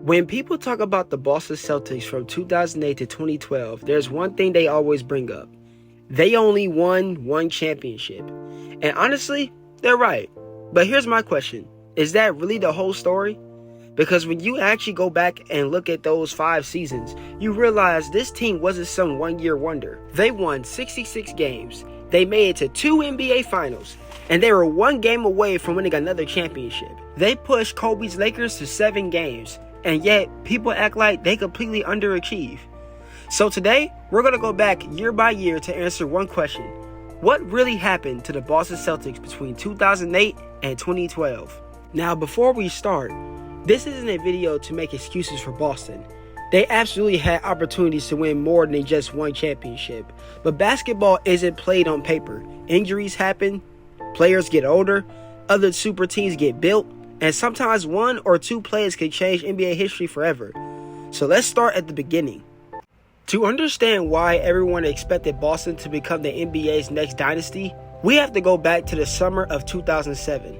When people talk about the Boston Celtics from 2008 to 2012, there's one thing they always bring up. They only won one championship. And honestly, they're right. But here's my question. Is that really the whole story? Because when you actually go back and look at those 5 seasons, you realize this team wasn't some one-year wonder. They won 66 games. They made it to 2 NBA Finals. And they were 1 game away from winning another championship. They pushed Kobe's Lakers to 7 games. And yet, people act like they completely underachieve. So today, we're going to go back year by year to answer one question. What really happened to the Boston Celtics between 2008 and 2012? Now, before we start, this isn't a video to make excuses for Boston. They absolutely had opportunities to win more than just one championship. But basketball isn't played on paper. Injuries happen, players get older, other super teams get built, and sometimes 1 or 2 players can change NBA history forever. So let's start at the beginning. To understand why everyone expected Boston to become the NBA's next dynasty, we have to go back to the summer of 2007.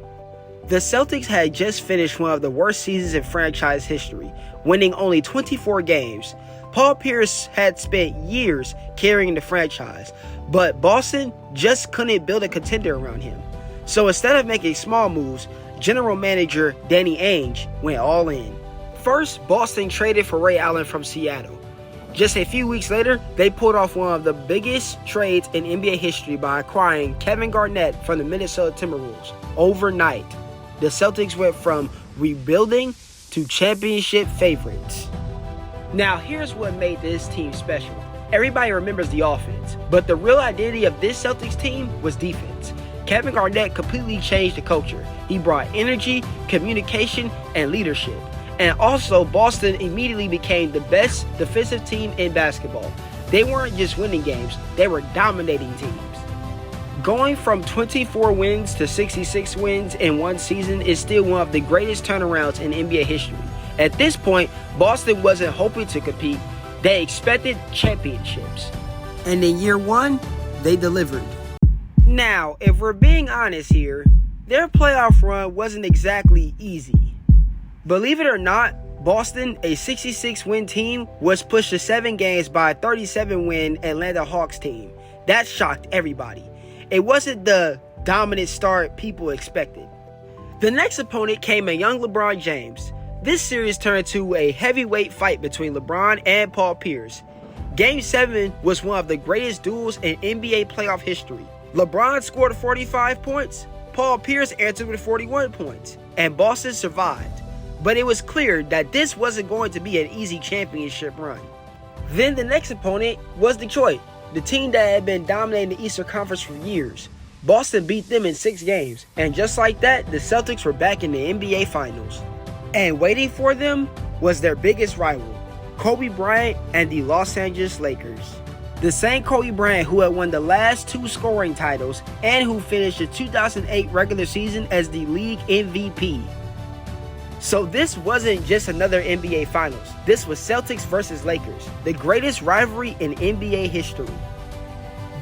The Celtics had just finished one of the worst seasons in franchise history, winning only 24 games. Paul Pierce had spent years carrying the franchise, but Boston just couldn't build a contender around him. So instead of making small moves, General Manager Danny Ainge went all in. First, Boston traded for Ray Allen from Seattle. Just a few weeks later, they pulled off one of the biggest trades in NBA history by acquiring Kevin Garnett from the Minnesota Timberwolves. Overnight, the Celtics went from rebuilding to championship favorites. Now, here's what made this team special. Everybody remembers the offense, but the real identity of this Celtics team was defense. Kevin Garnett completely changed the culture. He brought energy, communication, and leadership. And also, Boston immediately became the best defensive team in basketball. They weren't just winning games, they were dominating teams. Going from 24 wins to 66 wins in one season is still one of the greatest turnarounds in NBA history. At this point, Boston wasn't hoping to compete, they expected championships. And in year 1, they delivered. Now, if we're being honest here, their playoff run wasn't exactly easy. Believe it or not, Boston, a 66-win team, was pushed to 7 games by a 37-win Atlanta Hawks team. That shocked everybody. It wasn't the dominant start people expected. The next opponent came a young LeBron James. This series turned into a heavyweight fight between LeBron and Paul Pierce. Game 7 was one of the greatest duels in NBA playoff history. LeBron scored 45 points, Paul Pierce answered with 41 points, and Boston survived. But it was clear that this wasn't going to be an easy championship run. Then the next opponent was Detroit, the team that had been dominating the Eastern Conference for years. Boston beat them in 6 games, and just like that, the Celtics were back in the NBA Finals. And waiting for them was their biggest rival, Kobe Bryant and the Los Angeles Lakers. The same Kobe Bryant who had won the last 2 scoring titles and who finished the 2008 regular season as the league MVP. So this wasn't just another NBA Finals. This was Celtics versus Lakers, the greatest rivalry in NBA history.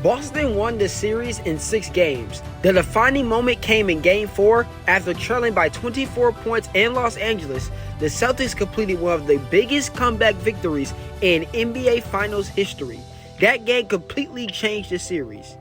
Boston won the series in 6 games. The defining moment came in Game 4 after trailing by 24 points in Los Angeles. The Celtics completed one of the biggest comeback victories in NBA Finals history. That game completely changed the series.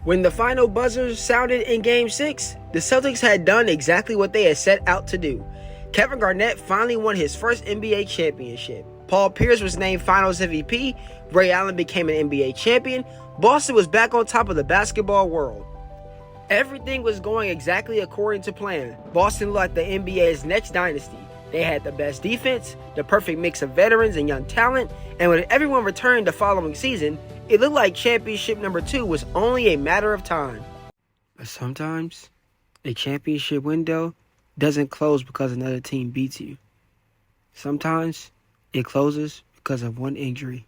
When the final buzzer sounded in Game 6, the Celtics had done exactly what they had set out to do. Kevin Garnett finally won his first NBA championship. Paul Pierce was named Finals MVP. Ray Allen became an NBA champion. Boston was back on top of the basketball world. Everything was going exactly according to plan. Boston looked like the NBA's next dynasty. They had the best defense, the perfect mix of veterans and young talent, and when everyone returned the following season, it looked like championship number 2 was only a matter of time. But sometimes, a championship window doesn't close because another team beats you. Sometimes, it closes because of one injury.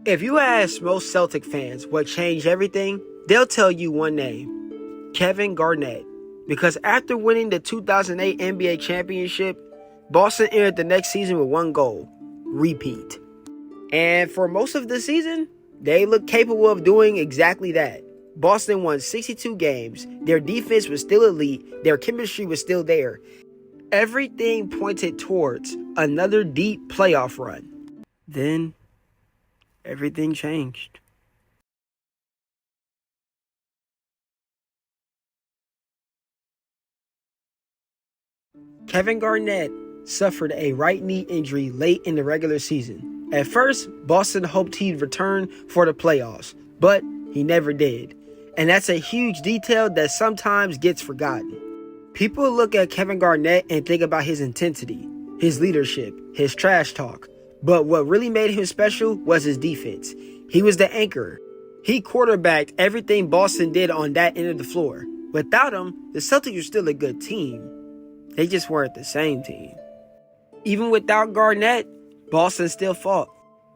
If you ask most Celtic fans what changed everything, they'll tell you one name. Kevin Garnett. Because after winning the 2008 NBA championship, Boston entered the next season with one goal: repeat. And for most of the season, they looked capable of doing exactly that. Boston won 62 games. Their defense was still elite. Their chemistry was still there. Everything pointed towards another deep playoff run. Then, everything changed. Kevin Garnett suffered a right knee injury late in the regular season. At first, Boston hoped he'd return for the playoffs, but he never did. And that's a huge detail that sometimes gets forgotten. People look at Kevin Garnett and think about his intensity, his leadership, his trash talk. But what really made him special was his defense. He was the anchor. He quarterbacked everything Boston did on that end of the floor. Without him, the Celtics were still a good team. They just weren't the same team. Even without Garnett, Boston still fought.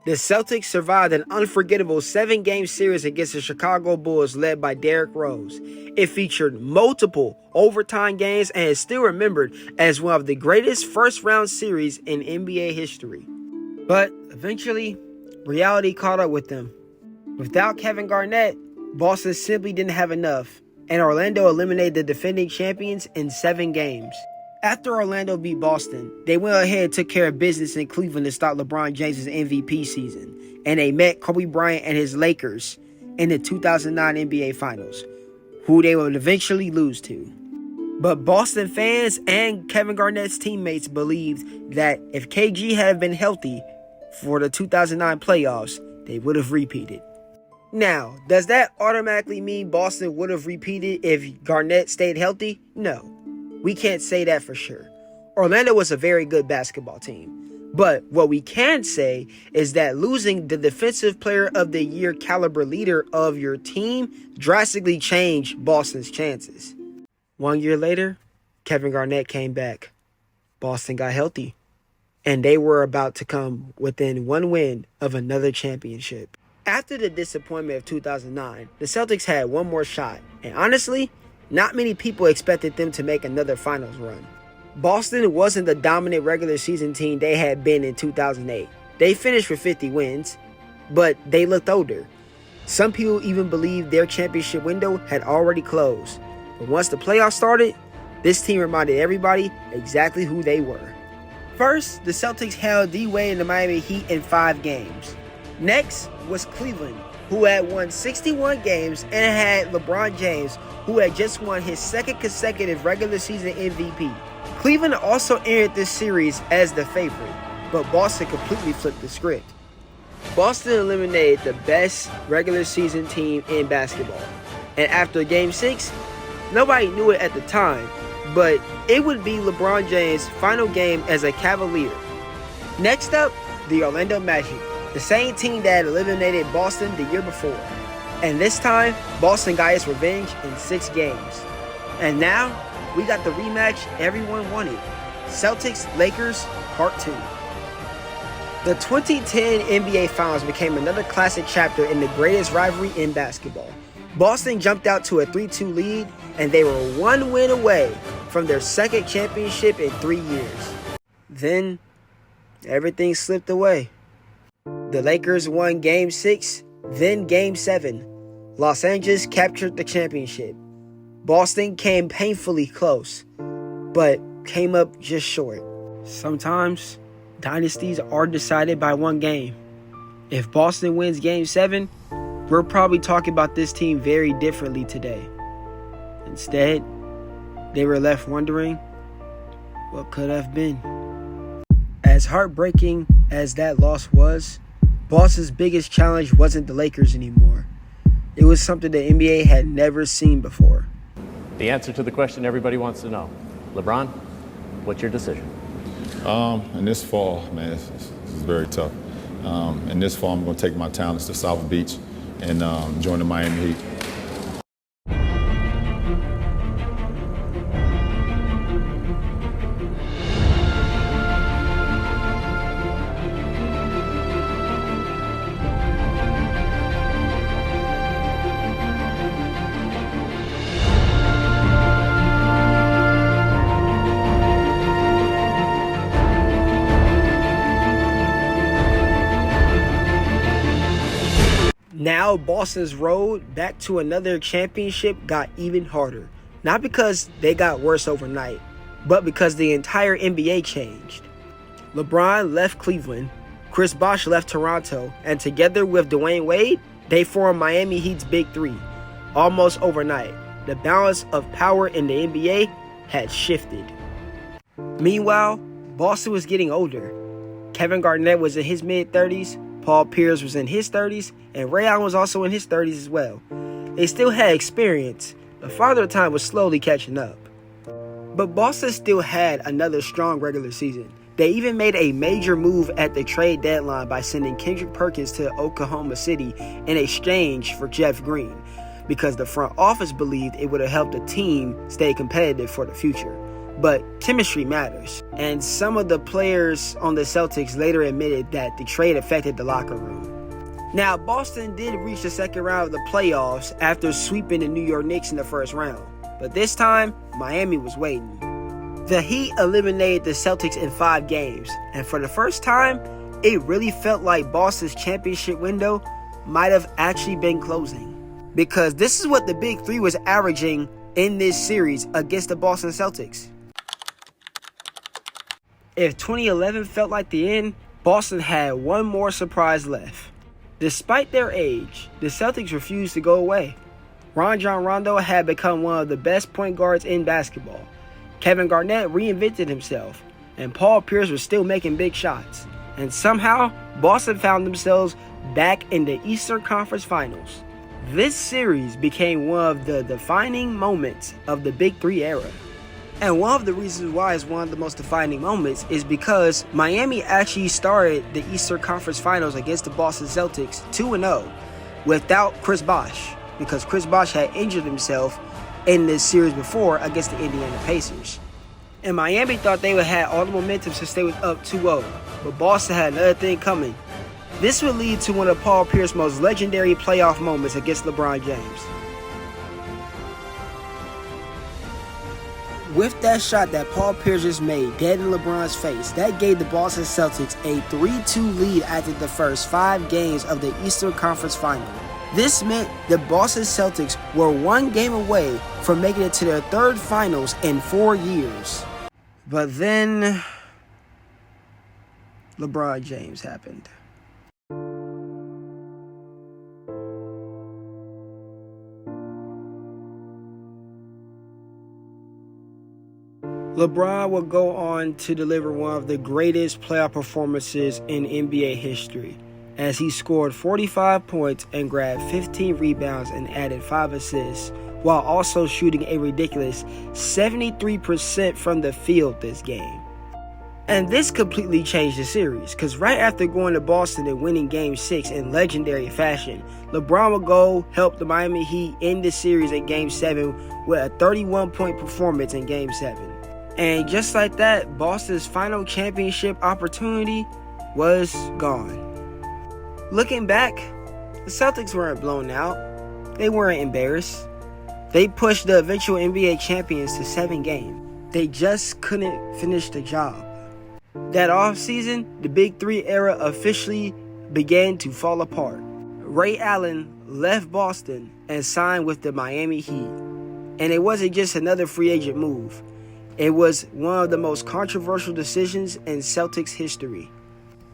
The Celtics survived an unforgettable 7-game series against the Chicago Bulls led by Derrick Rose. It featured multiple overtime games and is still remembered as one of the greatest first-round series in NBA history. But eventually, reality caught up with them. Without Kevin Garnett, Boston simply didn't have enough, and Orlando eliminated the defending champions in 7 games. After Orlando beat Boston, they went ahead and took care of business in Cleveland to start LeBron James' MVP season, and they met Kobe Bryant and his Lakers in the 2009 NBA Finals, who they would eventually lose to. But Boston fans and Kevin Garnett's teammates believed that if KG had been healthy for the 2009 playoffs, they would have repeated. Now, does that automatically mean Boston would have repeated if Garnett stayed healthy? No. We can't say that for sure. Orlando was a very good basketball team. But what we can say is that losing the Defensive Player of the Year caliber leader of your team drastically changed Boston's chances. 1 year later, Kevin Garnett came back. Boston got healthy. And they were about to come within one win of another championship. After the disappointment of 2009, the Celtics had one more shot. And honestly, not many people expected them to make another finals run. Boston wasn't the dominant regular season team they had been in 2008. They finished with 50 wins, but they looked older. Some people even believed their championship window had already closed. But once the playoffs started, this team reminded everybody exactly who they were. First, the Celtics held D-Wade and the Miami Heat in 5 games. Next was Cleveland, who had won 61 games and had LeBron James, who had just won his 2nd consecutive regular season MVP. Cleveland also entered this series as the favorite, but Boston completely flipped the script. Boston eliminated the best regular season team in basketball. And after Game 6, nobody knew it at the time, but it would be LeBron James' final game as a Cavalier. Next up, the Orlando Magic, the same team that had eliminated Boston the year before. And this time, Boston got its revenge in 6 games. And now, we got the rematch everyone wanted. Celtics-Lakers Part 2. The 2010 NBA Finals became another classic chapter in the greatest rivalry in basketball. Boston jumped out to a 3-2 lead, and they were 1 win away from their 2nd championship in 3 years. Then, everything slipped away. The Lakers won Game 6, then Game 7. Los Angeles captured the championship. Boston came painfully close, but came up just short. Sometimes, dynasties are decided by 1 game. If Boston wins Game 7, we're probably talking about this team very differently today. Instead, they were left wondering what could have been. As heartbreaking as that loss was, Boston's biggest challenge wasn't the Lakers anymore. It was something the NBA had never seen before. The answer to the question everybody wants to know. LeBron, what's your decision? In this fall, man, this is very tough. In this fall, I'm going to take my talents to South Beach and join the Miami Heat. Now Boston's road back to another championship got even harder. Not because they got worse overnight, but because the entire NBA changed. LeBron left Cleveland, Chris Bosh left Toronto, and together with Dwayne Wade, they formed Miami Heat's Big Three. Almost overnight, the balance of power in the NBA had shifted. Meanwhile, Boston was getting older. Kevin Garnett was in his mid-30s, Paul Pierce was in his 30s, and Ray Allen was also in his 30s as well. They still had experience, but Father Time was slowly catching up. But Boston still had another strong regular season. They even made a major move at the trade deadline by sending Kendrick Perkins to Oklahoma City in exchange for Jeff Green, because the front office believed it would have helped the team stay competitive for the future. But chemistry matters, and some of the players on the Celtics later admitted that the trade affected the locker room. Now, Boston did reach the second round of the playoffs after sweeping the New York Knicks in the first round, but this time, Miami was waiting. The Heat eliminated the Celtics in 5 games, and for the first time, it really felt like Boston's championship window might have actually been closing. Because this is what the Big Three was averaging in this series against the Boston Celtics. If 2011 felt like the end, Boston had one more surprise left. Despite their age, the Celtics refused to go away. Rajon Rondo had become one of the best point guards in basketball. Kevin Garnett reinvented himself, and Paul Pierce was still making big shots. And somehow, Boston found themselves back in the Eastern Conference Finals. This series became one of the defining moments of the Big Three era. And one of the reasons why it's one of the most defining moments is because Miami actually started the Eastern Conference Finals against the Boston Celtics 2-0 without Chris Bosh, because Chris Bosh had injured himself in this series before against the Indiana Pacers. And Miami thought they would have all the momentum since they was up 2-0, but Boston had another thing coming. This would lead to one of Paul Pierce's most legendary playoff moments against LeBron James. With that shot that Paul Pierce just made dead in LeBron's face, that gave the Boston Celtics a 3-2 lead after the first 5 games of the Eastern Conference Final. This meant the Boston Celtics were 1 game away from making it to their 3rd finals in 4 years. But then, LeBron James happened. LeBron will go on to deliver one of the greatest playoff performances in NBA history, as he scored 45 points and grabbed 15 rebounds and added 5 assists, while also shooting a ridiculous 73% from the field this game. And this completely changed the series, because right after going to Boston and winning Game 6 in legendary fashion, LeBron would go help the Miami Heat end the series in Game 7 with a 31-point performance in Game 7. And just like that, Boston's final championship opportunity was gone. Looking back, the Celtics weren't blown out. They weren't embarrassed. They pushed the eventual NBA champions to 7 games. They just couldn't finish the job. That offseason, the Big Three era officially began to fall apart. Ray Allen left Boston and signed with the Miami Heat. And it wasn't just another free agent move. It was one of the most controversial decisions in Celtics history.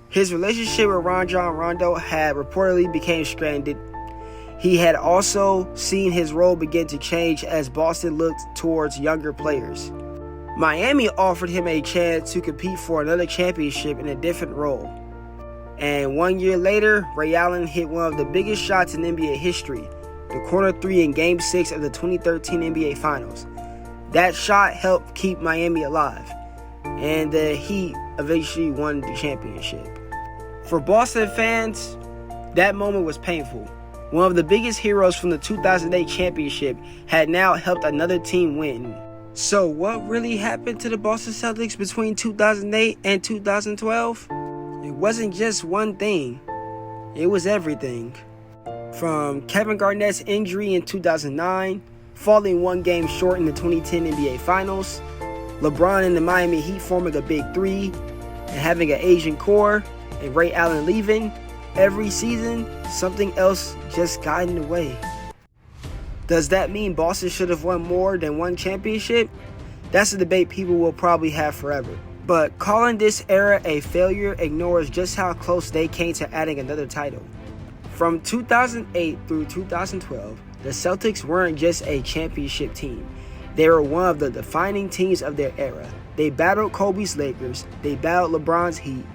His relationship with Rajon Rondo had reportedly became stranded. He had also seen his role begin to change as Boston looked towards younger players. Miami offered him a chance to compete for another championship in a different role. And 1 year later, Ray Allen hit one of the biggest shots in NBA history, the corner three in Game 6 of the 2013 NBA Finals. That shot helped keep Miami alive, and the Heat eventually won the championship. For Boston fans, that moment was painful. One of the biggest heroes from the 2008 championship had now helped another team win. So what really happened to the Boston Celtics between 2008 and 2012? It wasn't just one thing. It was everything. From Kevin Garnett's injury in 2009, falling one game short in the 2010 NBA Finals, LeBron and the Miami Heat forming a Big Three, and having an Asian core, and Ray Allen leaving, every season, something else just got in the way. Does that mean Boston should have won more than one championship? That's a debate people will probably have forever. But calling this era a failure ignores just how close they came to adding another title. From 2008 through 2012, the Celtics weren't just a championship team. They were one of the defining teams of their era. They battled Kobe's Lakers, they battled LeBron's Heat,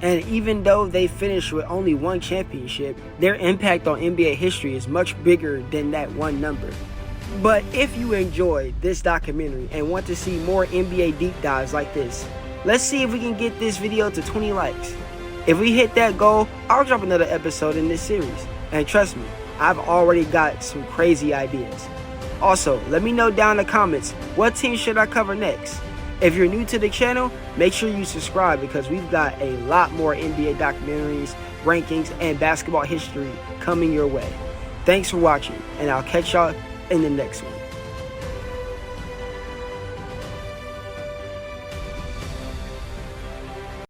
and even though they finished with only one championship, their impact on NBA history is much bigger than that one number. But if you enjoyed this documentary and want to see more NBA deep dives like this, let's see if we can get this video to 20 likes. If we hit that goal, I'll drop another episode in this series. And trust me, I've already got some crazy ideas. Also, let me know down in the comments, what team should I cover next? If you're new to the channel, make sure you subscribe because we've got a lot more NBA documentaries, rankings, and basketball history coming your way. Thanks for watching, and I'll catch y'all in the next one.